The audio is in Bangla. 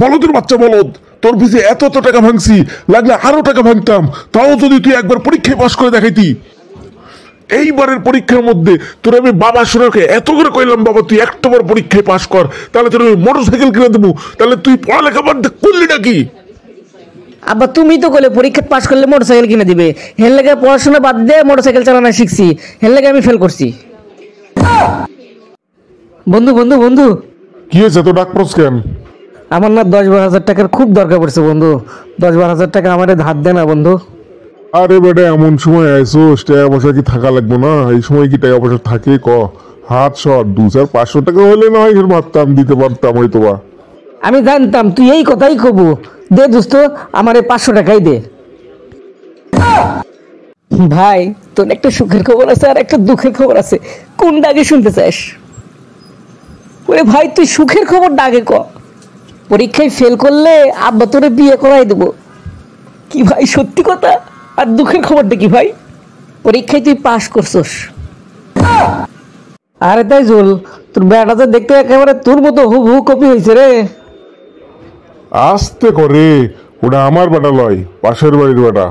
বলদের বাচ্চা বলদ, তোর পিছে এত টাকা ভাঙছি, লাগলে আরো টাকা ভাঙতাম, তাও যদি তুই একবার পরীক্ষায় পাশ করে দেখাইতি। এইবারের পরীক্ষার মধ্যে তোর আমি বাবা শোনাকে এত করে কইলাম, বাবা তুই একটা বার পরীক্ষায় পাশ কর, তাহলে তোর আমি মোটরসাইকেল কিনে দেবো, তাহলে তুই পড়ালেখা বাদ করলি নাকি? আব্বা তুমি তো বলে পরীক্ষা পাশ করলে মোটরসাইকেল কিনে দিবে, হের লেগে পড়াশোনা বাদ দিয়ে মোটরসাইকেল চালানো শিখছি, হের লেগে আমি ফেল করছি। বন্ধু বন্ধু বন্ধু, কি হয়েছে তো ডাক প্রস কেন? আমার না 10-12 হাজার টাকার খুব দরকার পড়ছে বন্ধু, 10-12 হাজার টাকা আমারে ধার দে না বন্ধু। আরে বেটা, এমন সময় আইসো, টাকা পয়সা কি থাকা লাগবো না? এই সময় কি টাকা পয়সা থাকে? ক হাত সর, 200-500 টাকা হলে না হয় ভাবতাম, দিতে পারতাম হয়তো বা। আমি জানতাম তুই এই কথাই কবু, দে দোস্ত আমারে 500 টাকাই দে। ভাই তোর একটা সুখের খবর আছে আর একটা দুঃখের খবর আছে, কোনটা আগে শুনতে চাস? ওরে ভাই তুই সুখের খবরটা আগে ক। পরীক্ষায় ফেল করলে আব্বা তোরে বিয়ে করাই দেবো। কি ভাই সত্যি কথা? আর দুঃখের খবরটা কি ভাই? পরীক্ষায় তুই পাশ করছস। আরে তাই জুল, তোর বেটা তো দেখতে একেবারে তোর মতো হুবহু কপি হয়েছে রে। আস্তে করে, ওটা আমার বেটা লয়, পাশের বাড়ির বেটা।